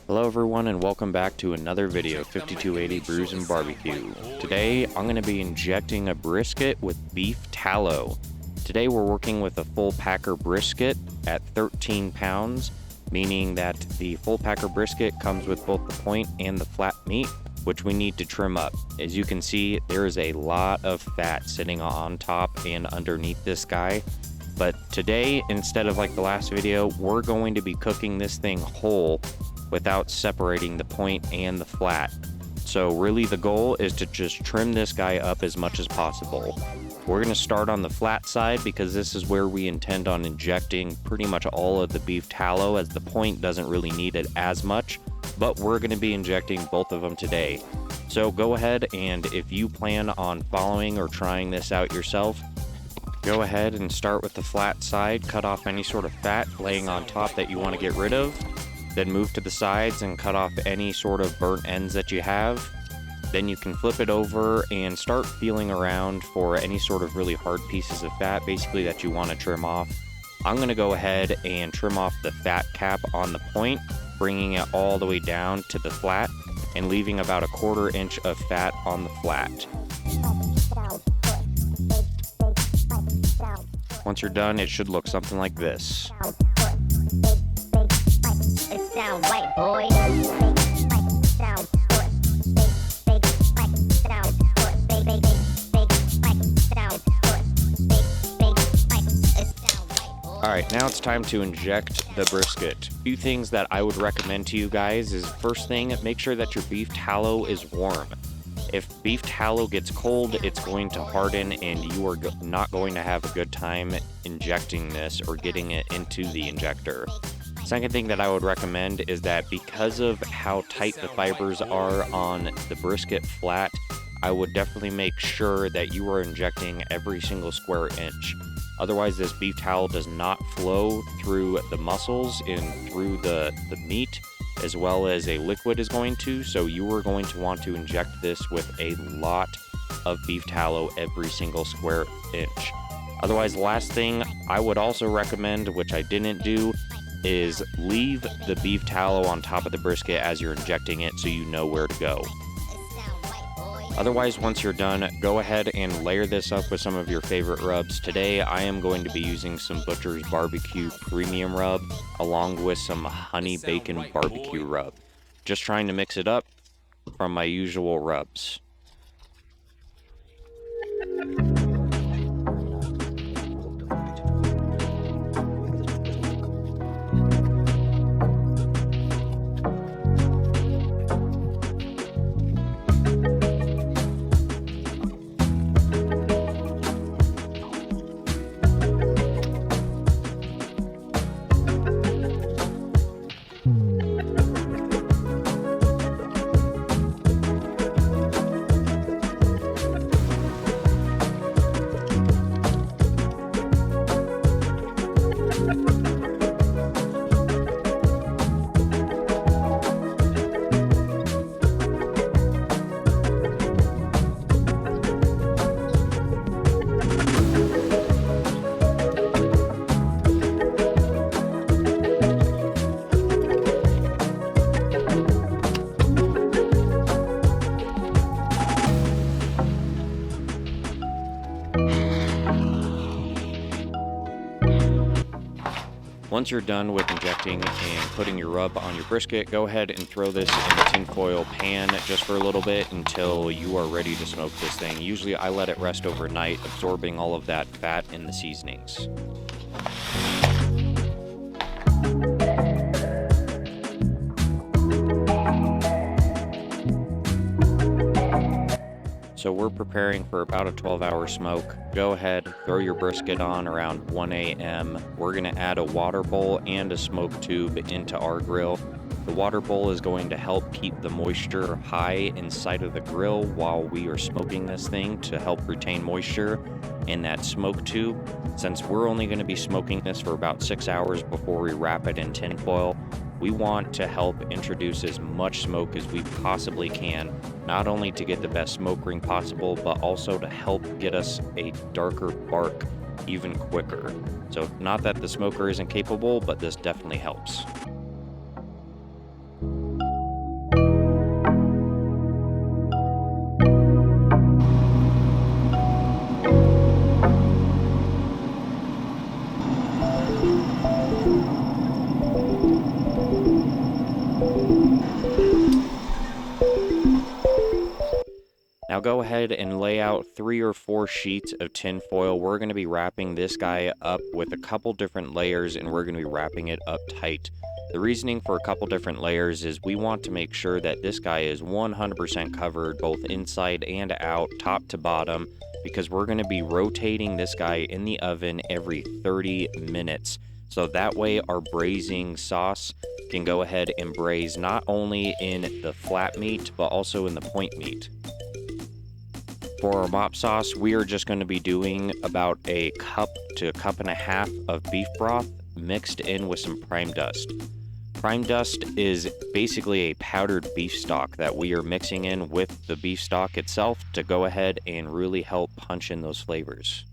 Hello everyone and welcome back to another video, 5280 Brews and Barbecue. Today I'm going to be injecting a brisket with beef tallow. Today we're working with a full packer brisket at 13 pounds, meaning that the full packer brisket comes with both the point and the flat meat, which we need to trim up. As you can see, there is a lot of fat sitting on top and underneath this guy. But today, instead of like the last video, we're going to be cooking this thing whole without separating the point and the flat. So really the goal is to just trim this guy up as much as possible. We're going to start on the flat side because this is where we intend on injecting pretty much all of the beef tallow, as the point doesn't really need it as much, but we're going to be injecting both of them today. So go ahead, and if you plan on following or trying this out yourself, go ahead and start with the flat side, cut off any sort of fat laying on top that you want to get rid of. Then move to the sides and cut off any sort of burnt ends that you have. Then you can flip it over and start feeling around for any sort of really hard pieces of fat, basically, that you want to trim off. I'm going to go ahead and trim off the fat cap on the point, bringing it all the way down to the flat and leaving about a 1/4 inch of fat on the flat. Once you're done, it should look something like this. Alright, now it's time to inject the brisket. A few things that I would recommend to you guys is, first thing, make sure that your beef tallow is warm. If beef tallow gets cold, it's going to harden and you are not going to have a good time injecting this or getting it into the injector. Second thing that I would recommend is that because of how tight the fibers are on the brisket flat, I would definitely make sure that you are injecting every single square inch. Otherwise, this beef tallow does not flow through the muscles and through the meat as well as a liquid is going to, so you are going to want to inject this with a lot of beef tallow every single square inch. Otherwise, the last thing I would also recommend, which I didn't do, is leave the beef tallow on top of the brisket as you're injecting it so you know where to go. Otherwise, once you're done, go ahead and layer this up with some of your favorite rubs. Today, I am going to be using some Butcher's Barbecue Premium Rub along with some Honey Bacon Barbecue Rub. Just trying to mix it up from my usual rubs. Once you're done with injecting and putting your rub on your brisket, go ahead and throw this in the tinfoil pan just for a little bit until you are ready to smoke this thing. Usually I let it rest overnight, absorbing all of that fat in the seasonings. So we're preparing for about a 12-hour smoke. Go ahead, throw your brisket on around 1 a.m. We're going to add a water bowl and a smoke tube into our grill. The water bowl is going to help keep the moisture high inside of the grill while we are smoking this thing to help retain moisture in that smoke tube. Since we're only going to be smoking this for about 6 hours before we wrap it in tinfoil, we want to help introduce as much smoke as we possibly can, not only to get the best smoke ring possible, but also to help get us a darker bark even quicker. So not that the smoker isn't capable, but this definitely helps. go ahead and lay out 3 or 4 sheets of tin foil. We're going to be wrapping this guy up with a couple different layers, and we're going to be wrapping it up tight. The reasoning for a couple different layers is we want to make sure that this guy is 100% covered both inside and out, top to bottom, because we're going to be rotating this guy in the oven every 30 minutes. So that way our braising sauce can go ahead and braise not only in the flat meat, but also in the point meat. For our mop sauce, we are just going to be doing about a cup to a cup and a half of beef broth mixed in with some prime dust. Prime dust is basically a powdered beef stock that we are mixing in with the beef stock itself to go ahead and really help punch in those flavors.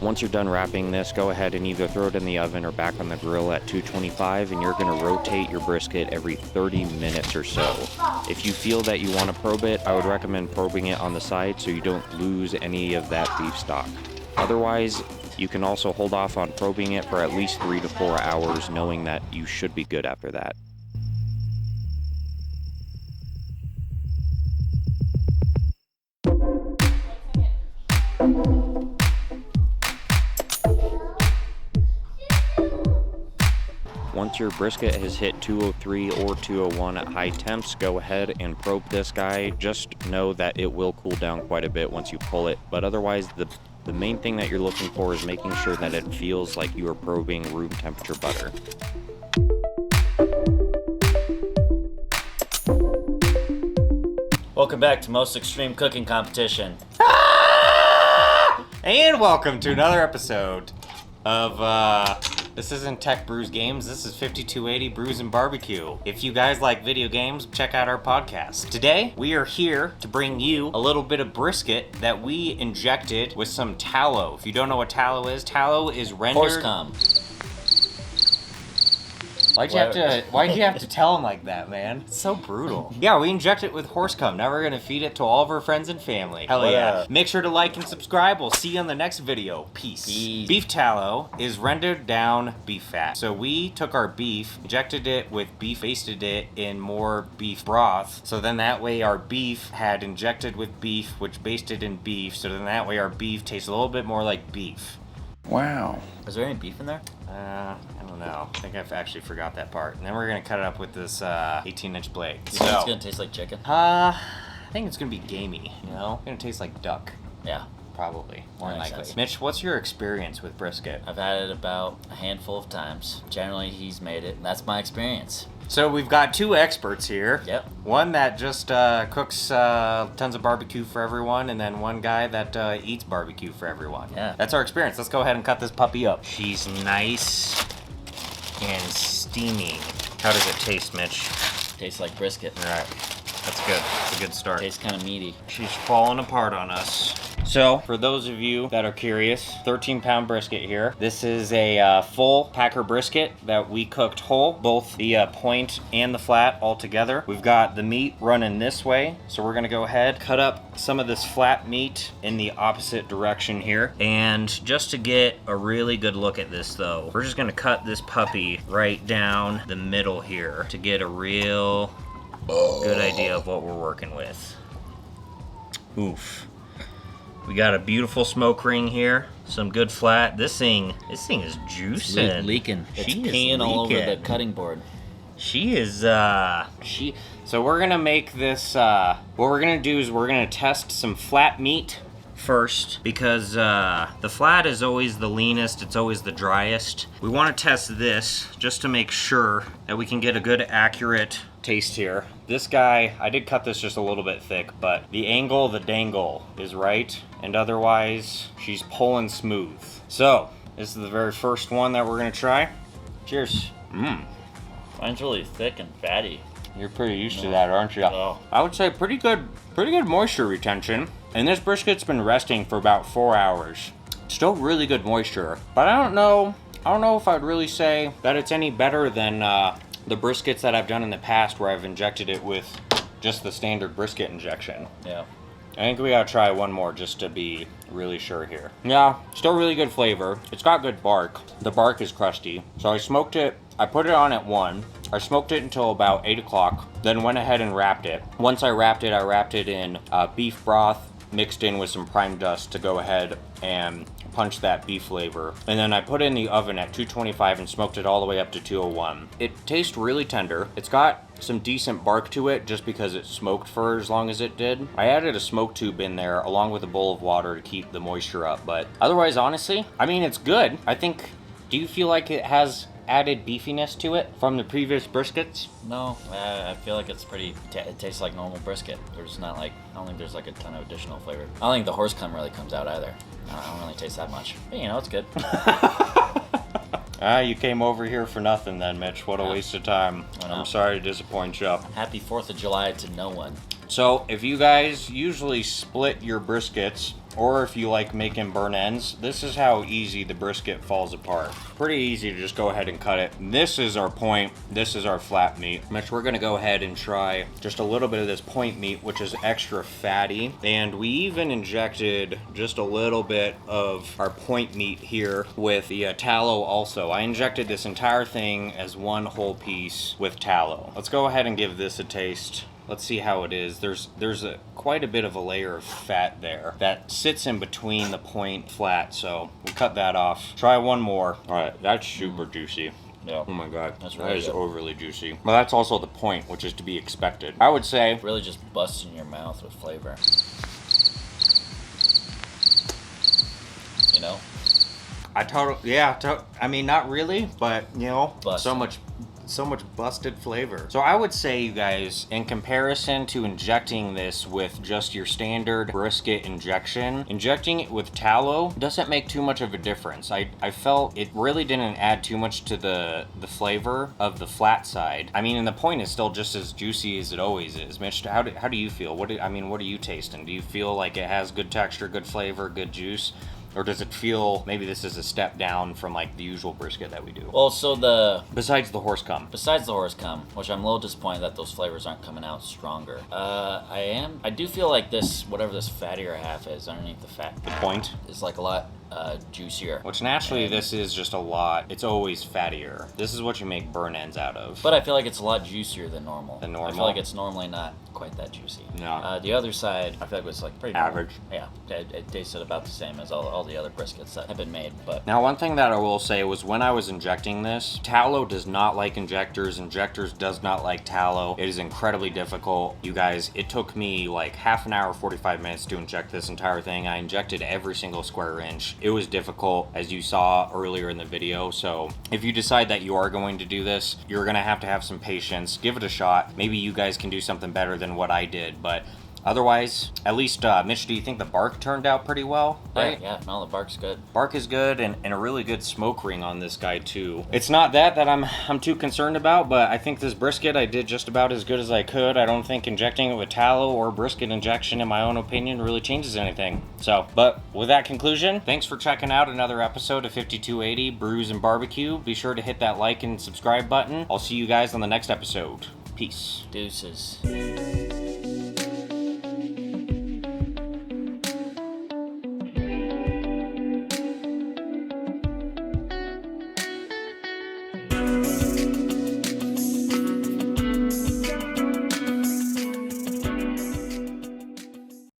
Once you're done wrapping this, go ahead and either throw it in the oven or back on the grill at 225, and you're going to rotate your brisket every 30 minutes or so. If you feel that you want to probe it, I would recommend probing it on the side so you don't lose any of that beef stock. Otherwise, you can also hold off on probing it for at least 3 to 4 hours, knowing that you should be good after that. Once your brisket has hit 203 or 201 at high temps, go ahead and probe this guy. Just know that it will cool down quite a bit once you pull it, but otherwise the main thing that you're looking for is making sure that it feels like you are probing room temperature butter. Welcome back to Most Extreme Cooking Competition. And welcome to another episode of, this isn't Tech Brews Games, this is 5280 Brews and Barbecue. If you guys like video games, check out our podcast. Today, we are here to bring you a little bit of brisket that we injected with some tallow. If you don't know what tallow is rendered... Horse cum. Why'd you have to tell him like that, man? It's so brutal. Yeah, we inject it with horse cum. Now we're gonna feed it to all of our friends and family. Hell yeah. Make sure to like and subscribe. We'll see you on the next video. Peace. Beef tallow is rendered down beef fat. So we took our beef, injected it with beef, basted it in more beef broth. So then that way our beef had injected with beef, which basted in beef. So then that way our beef tastes a little bit more like beef. Wow. Is there any beef in there? I don't know. I think I've actually forgot that part. And then we're gonna cut it up with this 18-inch blade. You think it's gonna taste like chicken? I think it's gonna be gamey, you know? It's gonna taste like duck. Yeah. Probably, more That makes likely. sense. Mitch, what's your experience with brisket? I've had it about a handful of times. Generally, he's made it, and that's my experience. So we've got two experts here. Yep. One that just cooks tons of barbecue for everyone, and then one guy that eats barbecue for everyone. Yeah. That's our experience. Let's go ahead and cut this puppy up. She's nice and steamy. How does it taste, Mitch? Tastes like brisket. All right. That's good. That's a good start. Tastes kind of meaty. She's falling apart on us. So, for those of you that are curious, 13-pound brisket here. This is a full packer brisket that we cooked whole, both the point and the flat all together. We've got the meat running this way, so we're gonna go ahead, cut up some of this flat meat in the opposite direction here. And just to get a really good look at this though, we're just gonna cut this puppy right down the middle here to get a real good idea of what we're working with. Oof. We got a beautiful smoke ring here, some good flat. This thing is juicing. Leaking. It's She is peeing all over the leaking. cutting board. She is, So we're gonna make this, what we're gonna do is we're gonna test some flat meat first because the flat is always the leanest, it's always the driest. We want to test this just to make sure that we can get a good accurate taste here. This guy, I did cut this just a little bit thick, but the angle, the dangle is right, and otherwise she's pulling smooth. So this is the very first one that we're gonna try. Cheers. Mine's really thick and fatty. You're pretty used to that, aren't you? Oh. I would say pretty good moisture retention. And this brisket's been resting for about 4 hours. Still really good moisture, but I don't know if I'd really say that it's any better than the briskets that I've done in the past where I've injected it with just the standard brisket injection. Yeah. I think we gotta try one more just to be really sure here. Yeah, still really good flavor. It's got good bark. The bark is crusty. So I smoked it, I put it on at 1. I smoked it until about 8 o'clock, then went ahead and wrapped it. Once I wrapped it in beef broth mixed in with some prime dust to go ahead and punch that beef flavor. And then I put it in the oven at 225 and smoked it all the way up to 201. It tastes really tender. It's got some decent bark to it just because it smoked for as long as it did. I added a smoke tube in there along with a bowl of water to keep the moisture up, but otherwise, honestly, I mean, it's good. I think, do you feel like it has added beefiness to it from the previous briskets? No, I feel like it's pretty, it tastes like normal brisket. There's not like, I don't think there's like a ton of additional flavor. I don't think the horse cum really comes out either. I don't really taste that much. But you know, it's good. You came over here for nothing then, Mitch. What a waste of time. I'm sorry to disappoint you. Happy 4th of July to no one. So, if you guys usually split your briskets, or if you like making burn ends, this is how easy the brisket falls apart. Pretty easy to just go ahead and cut it. This is our point. This is our flat meat. Mitch, we're gonna go ahead and try just a little bit of this point meat, which is extra fatty. And we even injected just a little bit of our point meat here with the tallow also. I injected this entire thing as one whole piece with tallow. Let's go ahead and give this a taste. Let's see how it is. There's quite a bit of a layer of fat there that sits in between the point flat, so we'll cut that off. Try one more. All right, that's super juicy. Yeah. Oh my god, That's that really is good. overly juicy. Well, that's also the point, which is to be expected. I would say, Really just busts in your mouth with flavor. You know? I mean, not really, but you know, Busted. so much busted flavor. So I would say, you guys, in comparison to injecting this with just your standard brisket injection, injecting it with tallow doesn't make too much of a difference. I felt it really didn't add too much to the flavor of the flat side. I mean, and the point is still just as juicy as it always is. Mitch, how do you feel? What are you tasting? Do you feel like it has good texture, good flavor, good juice? Or does it feel maybe this is a step down from like the usual brisket that we do? Well, so Besides the horse cum. besides the horse cum, which I'm a little disappointed that those flavors aren't coming out stronger. I do feel like this, whatever this fattier half is underneath the fat, The point. is like a lot juicier. Which naturally this is just a lot, it's always fattier. This is what you make burn ends out of. But I feel like it's a lot juicier than normal. Than I normal? feel like it's normally not quite that juicy. No. The other side, I feel like it's like pretty normal. Average. Yeah, it tasted about the same as all the other briskets that have been made. But Now, one thing that I will say was when I was injecting this, tallow does not like injectors. Injectors does not like tallow. It is incredibly difficult. You guys, it took me like half an hour, 45 minutes to inject this entire thing. I injected every single square inch. It was difficult, as you saw earlier in the video. So if you decide that you are going to do this, you're gonna have to have some patience. Give it a shot. Maybe you guys can do something better than what I did, but otherwise, at least, Mitch, do you think the bark turned out pretty well? Right? yeah, no, the bark's good. Bark is good, and a really good smoke ring on this guy too. It's not that I'm too concerned about, but I think this brisket I did just about as good as I could. I don't think injecting it with tallow or brisket injection, in my own opinion, really changes anything. So, but with that conclusion, thanks for checking out another episode of 5280 Brews and Barbecue. Be sure to hit that like and subscribe button. I'll see you guys on the next episode. Peace. Deuces.